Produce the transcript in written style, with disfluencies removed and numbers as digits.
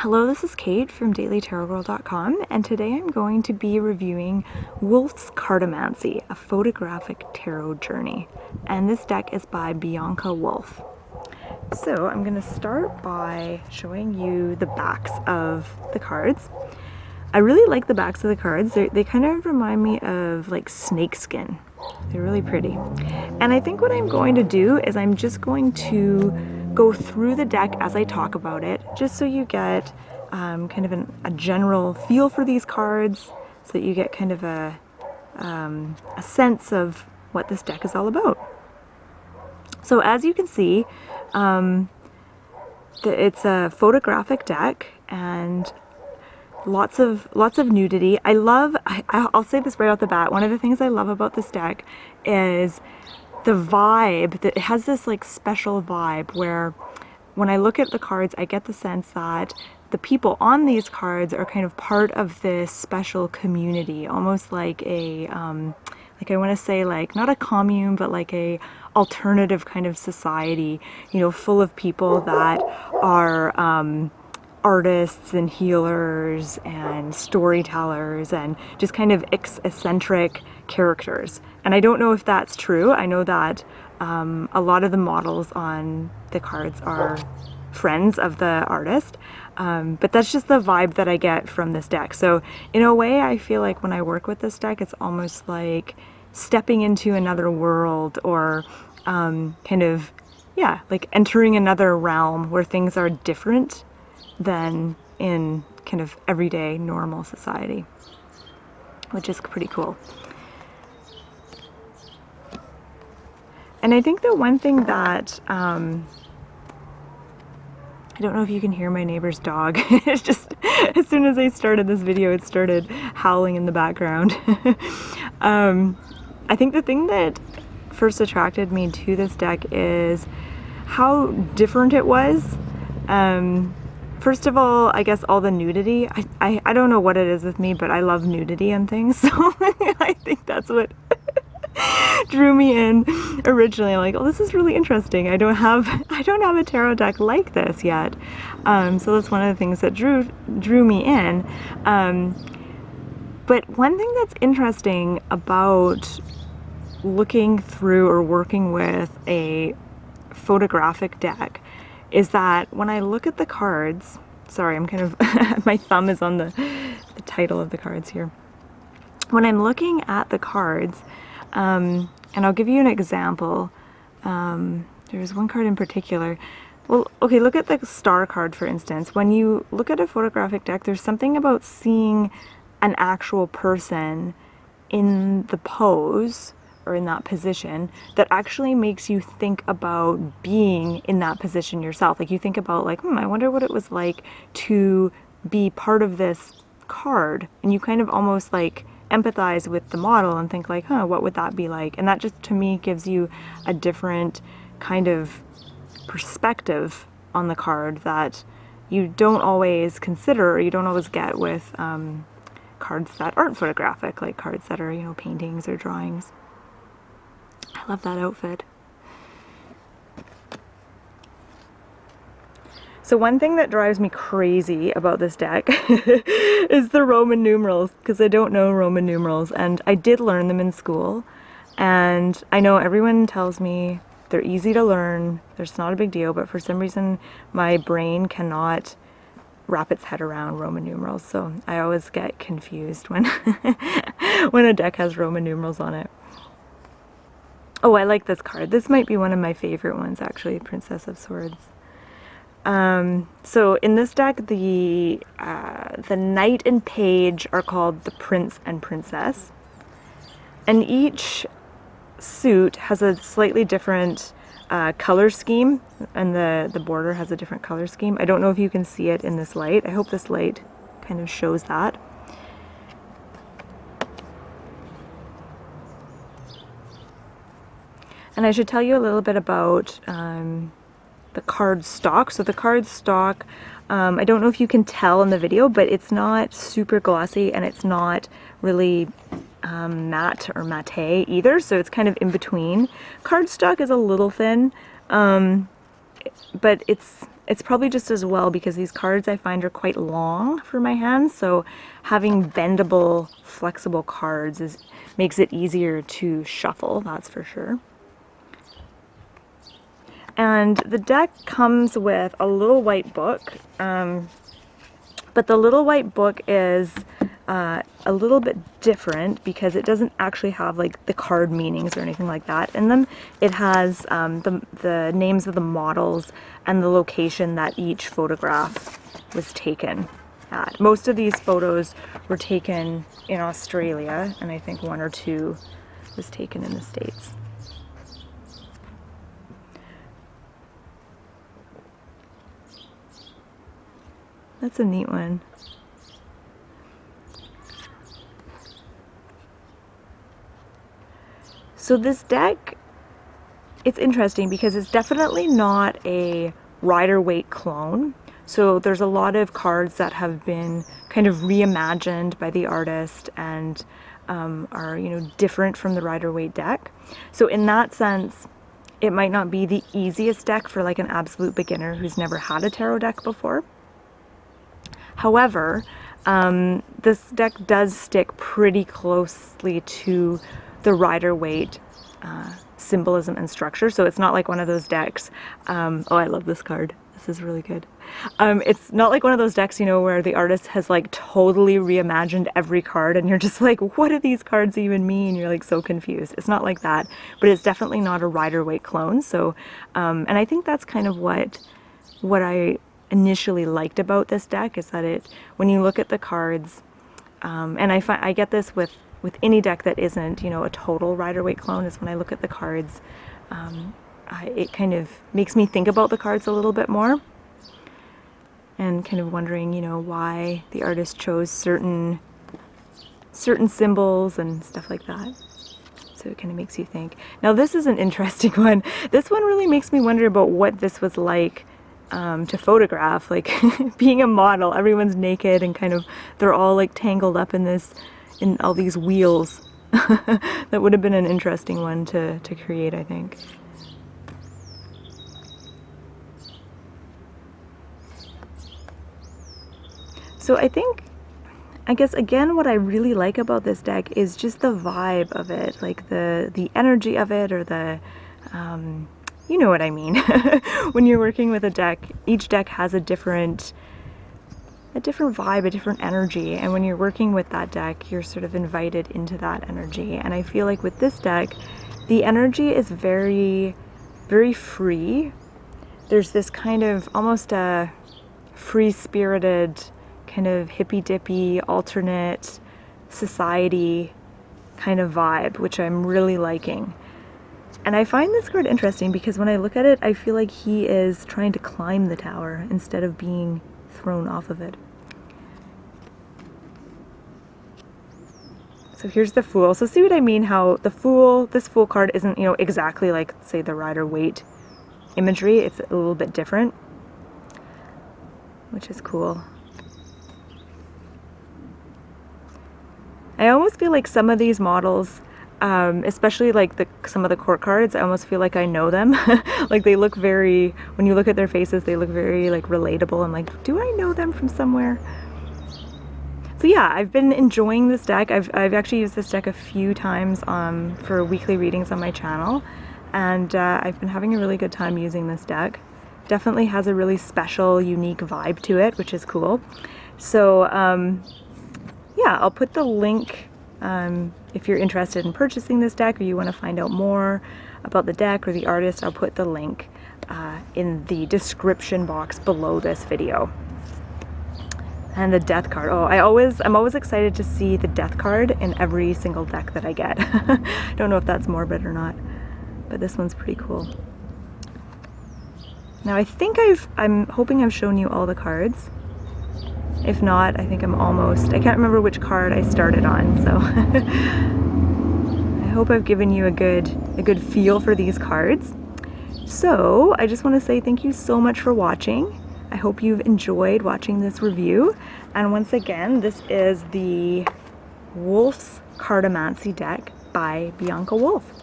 Hello, this is Kate from dailytarotgirl.com, and today I'm going to be reviewing Wolff's Cartomancy, a photographic tarot journey. And this deck is by Bianca Wolff. So I'm going to start by showing you the backs of the cards. I really like the backs of the cards. They kind of remind me of like snakeskin. They're really pretty. And I think what I'm going to do is I'm just going to go through the deck as I talk about it, just so you get kind of a general feel for these cards, so that you get kind of a sense of what this deck is all about. So as you can see, it's a photographic deck and lots of nudity. I'll say this right off the bat, one of the things I love about this deck is the vibe. That it has this like special vibe where when I look at the cards, I get the sense that the people on these cards are kind of part of this special community, almost like a like I want to say like not a commune, but like a alternative kind of society, you know, full of people that are artists and healers and storytellers and just kind of eccentric characters. And I don't know if that's true. I know that a lot of the models on the cards are friends of the artist, but that's just the vibe that I get from this deck. So in a way, I feel like when I work with this deck, it's almost like stepping into another world, or kind of, yeah, like entering another realm where things are different than in kind of everyday normal society, which is pretty cool. And I think the one thing that I don't know if you can hear my neighbor's dog. It's just, as soon as I started this video, it started howling in the background. I think the thing that first attracted me to this deck is how different it was. First of all, I guess all the nudity. I don't know what it is with me, but I love nudity and things, so I think that's what drew me in originally. I'm like, oh, this is really interesting. I don't have a tarot deck like this yet. So that's one of the things that drew me in. But one thing that's interesting about looking through or working with a photographic deck is that when I look at the cards, sorry, I'm kind of, my thumb is on the title of the cards here. When I'm looking at the cards, and I'll give you an example. There's one card in particular. Well, okay, look at the star card, for instance. When you look at a photographic deck, there's something about seeing an actual person in the pose or in that position that actually makes you think about being in that position yourself. Like you think about like, I wonder what it was like to be part of this card. And you kind of almost like empathize with the model and think like, what would that be like? And that just to me gives you a different kind of perspective on the card that you don't always consider, or you don't always get with cards that aren't photographic, like cards that are, you know, paintings or drawings. I love that outfit. So one thing that drives me crazy about this deck is the Roman numerals, because I don't know Roman numerals, and I did learn them in school, and I know everyone tells me they're easy to learn, there's not a big deal, but for some reason my brain cannot wrap its head around Roman numerals, so I always get confused when when a deck has Roman numerals on it. Oh, I like this card. This might be one of my favorite ones, actually, Princess of Swords. So in this deck, the knight and page are called the prince and princess, and each suit has a slightly different color scheme, and the border has a different color scheme. I don't know if you can see it in this light. I hope this light kind of shows that. And I should tell you a little bit about the cardstock. So the cardstock, I don't know if you can tell in the video, but it's not super glossy and it's not really matte or matte either, so it's kind of in between. Cardstock is a little thin, but it's it's probably just as well because these cards I find are quite long for my hands, so having bendable, flexible cards makes it easier to shuffle, that's for sure. And the deck comes with a little white book, but the little white book is a little bit different because it doesn't actually have like the card meanings or anything like that in them. It has the names of the models and the location that each photograph was taken at. Most of these photos were taken in Australia, and I think 1 or 2 was taken in the States. That's a neat one. So this deck, it's interesting because it's definitely not a Rider-Waite clone. So there's a lot of cards that have been kind of reimagined by the artist and are, you know, different from the Rider-Waite deck. So in that sense, it might not be the easiest deck for like an absolute beginner who's never had a tarot deck before. However, this deck does stick pretty closely to the Rider-Waite symbolism and structure, so it's not like one of those decks. Oh, I love this card. This is really good. It's not like one of those decks, you know, where the artist has like totally reimagined every card and you're just like, what do these cards even mean? You're like so confused. It's not like that, but it's definitely not a Rider-Waite clone. So, and I think that's kind of what I initially liked about this deck is that it, when you look at the cards, and I get this with any deck that isn't, you know, a total Rider-Waite clone, is when I look at the cards, it kind of makes me think about the cards a little bit more and kind of wondering, you know, why the artist chose certain symbols and stuff like that. So it kind of makes you think. Now this is an interesting one. This one really makes me wonder about what this was like to photograph, like being a model. Everyone's naked and kind of, they're all like tangled up in all these wheels. That would have been an interesting one to create, I think. So I guess again what I really like about this deck is just the vibe of it, like the energy of it, or the you know what I mean. When you're working with a deck, each deck has a different vibe, a different energy, and when you're working with that deck, you're sort of invited into that energy. And I feel like with this deck, the energy is very, very free. There's this kind of almost a free-spirited, kind of hippy-dippy, alternate society kind of vibe, which I'm really liking. And I find this card interesting because when I look at it, I feel like he is trying to climb the tower instead of being thrown off of it. So here's the Fool. So see what I mean, how the Fool, this Fool card isn't, you know, exactly like, say, the Rider-Waite imagery. It's a little bit different, which is cool. I almost feel like some of these models, especially like some of the court cards, I almost feel like I know them. Like they look very, when you look at their faces, they look very like relatable. I'm like, do I know them from somewhere? So yeah, I've been enjoying this deck. I've actually used this deck a few times for weekly readings on my channel, and I've been having a really good time using this deck. Definitely has a really special, unique vibe to it, which is cool. So yeah, I'll put the link if you're interested in purchasing this deck or you want to find out more about the deck or the artist. I'll put the link in the description box below this video. And the Death card. Oh, I'm always excited to see the Death card in every single deck that I get. Don't know if that's morbid or not, but this one's pretty cool. Now I think I'm hoping I've shown you all the cards. If not, I think I can't remember which card I started on, so I hope I've given you a good feel for these cards. So I just want to say thank you so much for watching. I hope you've enjoyed watching this review. And once again, this is the Wolff's Cartomancy deck by Bianca Wolff.